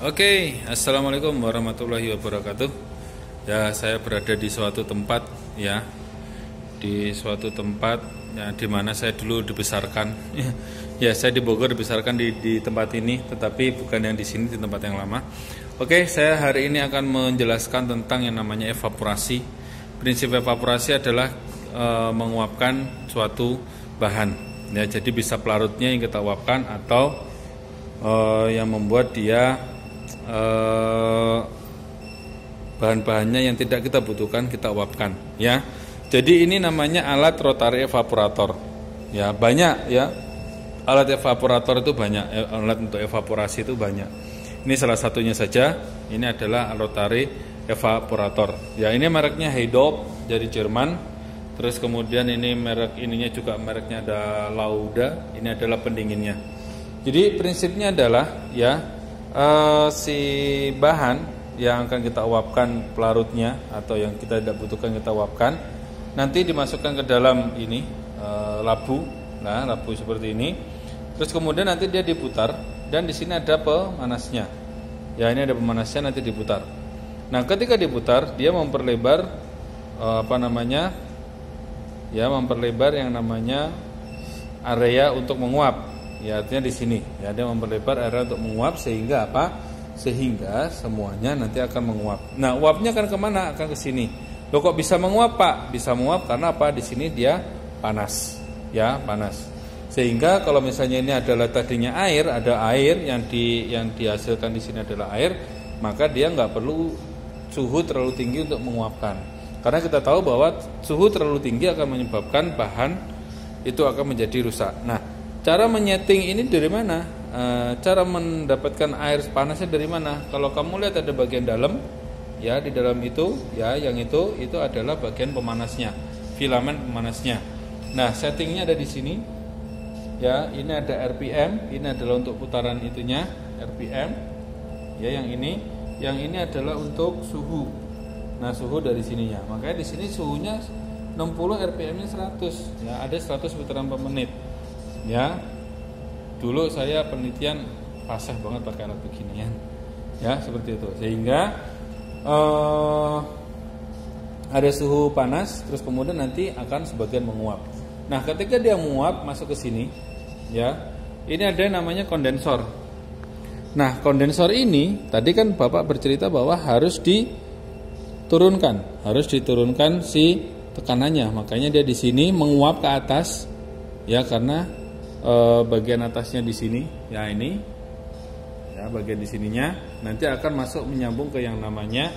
Oke, assalamualaikum warahmatullahi wabarakatuh. Ya, saya berada di suatu tempat, ya, di suatu tempat ya, di mana saya dulu dibesarkan. Ya, saya di Bogor dibesarkan di tempat ini, tetapi bukan yang di sini, di tempat yang lama. Oke, saya hari ini akan menjelaskan tentang yang namanya evaporasi. Prinsip evaporasi adalah menguapkan suatu bahan. Ya, jadi bisa pelarutnya yang kita uapkan atau yang membuat dia bahan-bahannya yang tidak kita butuhkan kita uapkan, ya. Jadi ini namanya alat rotary evaporator. Ya, banyak ya. Alat evaporator itu banyak, alat untuk evaporasi itu banyak. Ini salah satunya saja. Ini adalah rotary evaporator. Ya, ini mereknya Heydop dari Jerman. Terus kemudian ini merek ininya juga mereknya ada Lauda. Ini adalah pendinginnya. Jadi prinsipnya adalah ya si bahan yang akan kita uapkan pelarutnya atau yang kita tidak butuhkan kita uapkan nanti dimasukkan ke dalam ini labu, nah labu seperti ini. Terus kemudian nanti dia diputar dan di sini ada pemanasnya. Ya, ini ada pemanasnya, nanti diputar. Nah, ketika diputar dia memperlebar ya memperlebar yang namanya area untuk menguap. Ya, artinya di sini ya dia memperlebar area untuk menguap sehingga apa? Sehingga semuanya nanti akan menguap. Nah, uapnya akan kemana? Akan ke sini. Loh, kok bisa menguap, Pak? Bisa menguap karena apa? Di sini dia panas, ya panas. Sehingga kalau misalnya ini adalah tadinya air, ada air yang dihasilkan di sini adalah air, maka dia nggak perlu suhu terlalu tinggi untuk menguapkan. Karena kita tahu bahwa suhu terlalu tinggi akan menyebabkan bahan itu akan menjadi rusak. Nah, cara menyeting ini dari mana? Cara mendapatkan air panasnya dari mana? Kalau kamu lihat ada bagian dalam, ya di dalam itu, ya yang itu adalah bagian pemanasnya, filamen pemanasnya. Nah, settingnya ada di sini. Ya, ini ada RPM, ini adalah untuk putaran itunya, RPM. Ya, yang ini adalah untuk suhu. Nah, suhu dari sininya. Makanya di sini suhunya 60, RPM-nya 100. Ya, ada 100 putaran per menit. Ya, dulu saya penelitian pasah banget pakai alat beginian, ya seperti itu. Sehingga ada suhu panas, terus kemudian nanti akan sebagian menguap. Nah, ketika dia menguap masuk ke sini, ya ini ada yang namanya kondensor. Nah, kondensor ini tadi kan Bapak bercerita bahwa harus diturunkan si tekanannya. Makanya dia di sini menguap ke atas, ya karena bagian atasnya di sini, ya ini, ya bagian di sininya nanti akan masuk menyambung ke yang namanya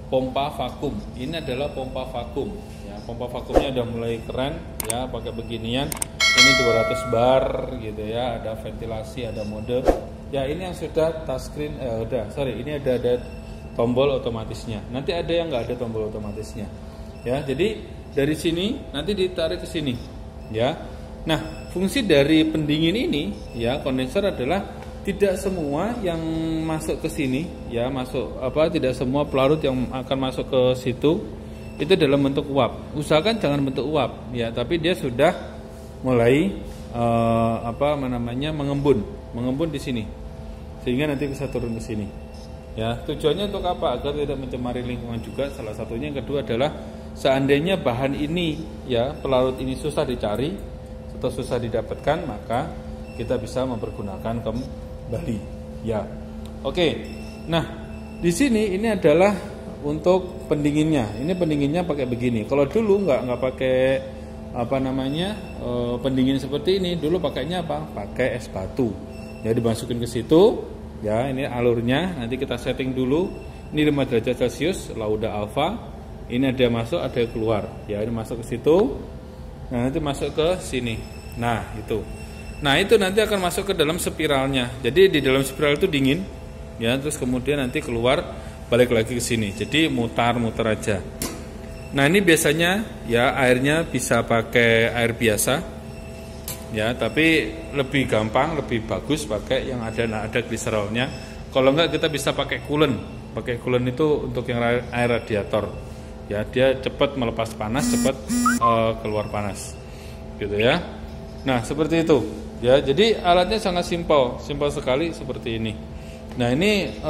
pompa vakum. Ini adalah pompa vakum. Ya, pompa vakumnya udah mulai keren, ya pakai beginian. Ini 200 bar gitu ya, ada ventilasi, ada mode. Ya ini yang sudah touchscreen, ini ada tombol otomatisnya. Nanti ada yang nggak ada tombol otomatisnya. Ya, jadi dari sini nanti ditarik ke sini, ya. Nah, fungsi dari pendingin ini, ya kondensor adalah tidak semua yang masuk ke sini, ya tidak semua pelarut yang akan masuk ke situ itu dalam bentuk uap. Usahakan jangan bentuk uap, ya, tapi dia sudah mulai mengembun di sini, sehingga nanti bisa turun ke sini. Ya, tujuannya untuk apa? Agar tidak mencemari lingkungan juga. Salah satunya. Yang kedua adalah seandainya bahan ini, ya pelarut ini susah dicari atau susah didapatkan, maka kita bisa mempergunakan kembali, ya. Oke. Nah, di sini ini adalah untuk pendinginnya. Ini pendinginnya pakai begini. Kalau dulu nggak pakai pendingin seperti ini. Dulu pakainya apa? Pakai es batu. Ya, dimasukin ke situ. Ya, ini alurnya. Nanti kita setting dulu. Ini 5 derajat Celcius, Lauda Alpha. Ini ada masuk, ada keluar. Ya, ini masuk ke situ. Nah, nanti masuk ke sini. Nah, itu. Nah, itu nanti akan masuk ke dalam spiralnya. Jadi di dalam spiral itu dingin, ya. Terus kemudian nanti keluar, balik lagi ke sini. Jadi mutar-mutar aja. Nah, ini biasanya ya airnya bisa pakai air biasa. Ya, tapi lebih gampang, lebih bagus pakai yang ada gliserolnya. Kalau enggak kita bisa pakai coolant. Pakai coolant itu untuk yang air radiator. Ya, dia cepat melepas panas, cepat keluar panas, gitu ya. Nah, seperti itu. Ya, jadi alatnya sangat simpel sekali seperti ini. Nah ini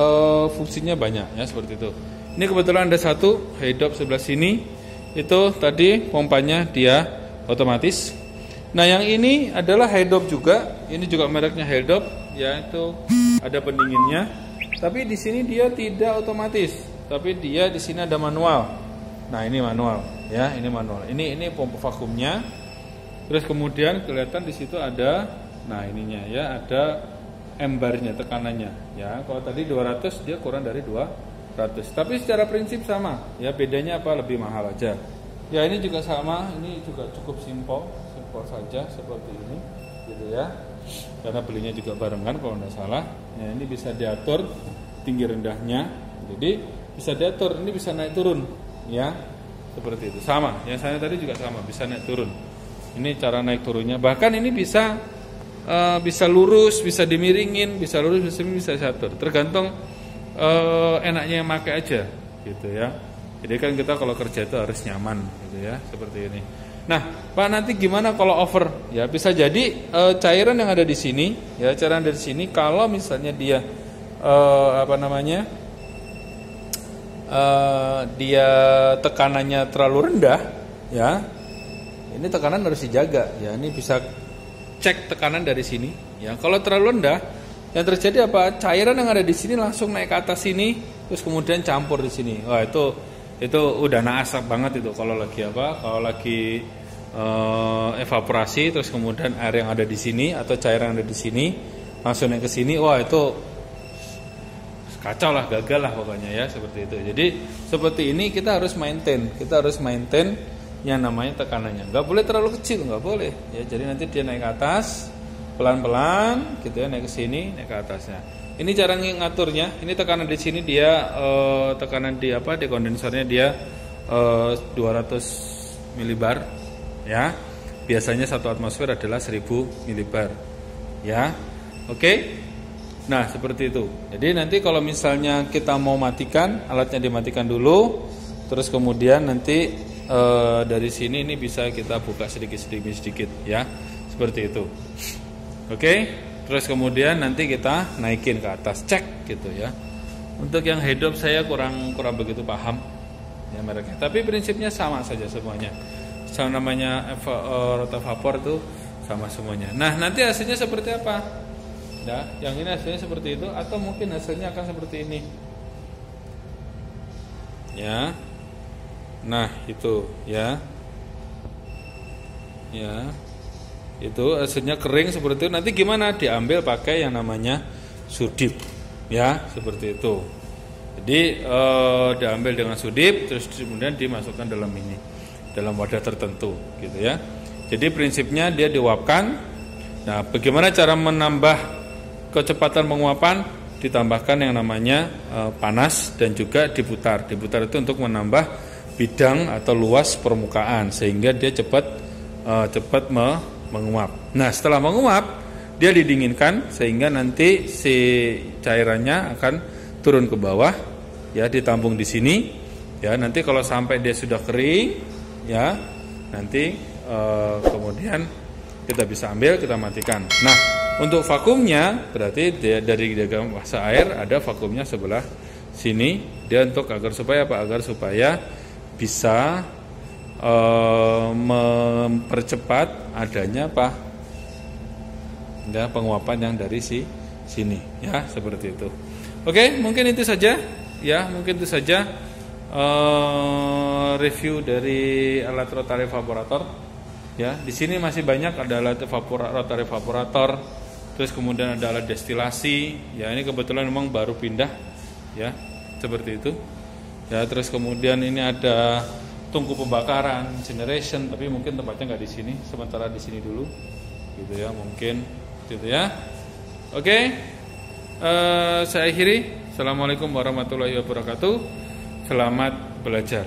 fungsinya banyak ya seperti itu. Ini kebetulan ada satu Hydraup sebelah sini, itu tadi pompanya dia otomatis. Nah yang ini adalah Hydraup juga, ini juga mereknya Hydraup, ya itu ada pendinginnya. Tapi di sini dia tidak otomatis, tapi dia di sini ada manual. Nah ini manual, ya ini manual. Ini pompa vakumnya. Terus kemudian kelihatan di situ ada, nah ininya ya ada embarnya, tekanannya. Ya kalau tadi 200 dia kurang dari 200. Tapi secara prinsip sama, ya bedanya apa lebih mahal aja. Ya ini juga sama, ini juga cukup simpel saja seperti ini, gitu ya. Karena belinya juga barengan kalau tidak salah. Ya ini bisa diatur tinggi rendahnya, jadi bisa diatur. Ini bisa naik turun, ya seperti itu. Sama, yang saya tadi juga sama, bisa naik turun. Ini cara naik turunnya. Bahkan ini bisa lurus, bisa dimiringin, bisa lurus, bisa diatur. Tergantung enaknya yang pakai aja gitu ya. Jadi kan kita kalau kerja itu harus nyaman gitu ya, seperti ini. Nah, Pak nanti gimana kalau over? Ya bisa jadi cairan yang ada di sini, ya cairan dari sini kalau misalnya dia dia tekanannya terlalu rendah, ya ini tekanan harus dijaga. Ya ini bisa cek tekanan dari sini. Ya kalau terlalu rendah, yang terjadi apa? Cairan yang ada di sini langsung naik ke atas sini, terus kemudian campur di sini. Wah itu udah naasap banget itu kalau lagi Kalau lagi evaporasi, terus kemudian air yang ada di sini atau cairan yang ada di sini langsung naik ke sini. Wah itu kacau lah, gagal lah pokoknya ya seperti itu. Jadi seperti ini kita harus maintain yang namanya tekanannya. Nggak boleh terlalu kecil, nggak boleh. Ya jadi nanti dia naik ke atas. Pelan-pelan gitu ya, naik ke sini, naik ke atasnya. Ini cara ngaturnya. Ini tekanan di sini dia tekanan di di kondensornya dia 200 milibar ya. Biasanya 1 atmosfer adalah 1000 milibar. Ya. Oke. Nah, seperti itu. Jadi nanti kalau misalnya kita mau matikan, alatnya dimatikan dulu. Terus kemudian nanti dari sini ini bisa kita buka sedikit ya. Seperti itu. Oke, terus kemudian nanti kita naikin ke atas, cek gitu ya. Untuk yang Hydraup saya kurang begitu paham ya mereknya. Tapi prinsipnya sama saja semuanya. Sama namanya rotavapor itu sama semuanya. Nah nanti hasilnya seperti apa? Ya, yang ini hasilnya seperti itu atau mungkin hasilnya akan seperti ini. Ya, nah itu ya. Ya. Itu hasilnya kering seperti itu. Nanti gimana? Diambil pakai yang namanya sudip ya, seperti itu. Jadi diambil dengan sudip, terus kemudian dimasukkan dalam wadah tertentu gitu ya. Jadi prinsipnya dia diuapkan. Nah bagaimana cara menambah kecepatan penguapan? Ditambahkan yang namanya panas dan juga diputar itu untuk menambah bidang atau luas permukaan sehingga dia cepat menguap. Nah setelah menguap dia didinginkan sehingga nanti si cairannya akan turun ke bawah ya, ditampung di sini ya. Nanti kalau sampai dia sudah kering ya, nanti kemudian kita bisa ambil, kita matikan. Nah untuk vakumnya berarti dia dari diagram massa air ada vakumnya sebelah sini, dia untuk agar supaya bisa mempercepat adanya penguapan yang dari sini ya, seperti itu. Oke, mungkin itu saja ya, review dari alat rotary evaporator ya. Di sini masih banyak, ada alat rotary evaporator, terus kemudian ada alat destilasi ya. Ini kebetulan memang baru pindah ya, seperti itu ya. Terus kemudian ini ada tungku pembakaran, generation, tapi mungkin tempatnya nggak di sini, sementara di sini dulu, gitu ya, mungkin, gitu ya. Oke, saya akhiri. Assalamualaikum warahmatullahi wabarakatuh. Selamat belajar.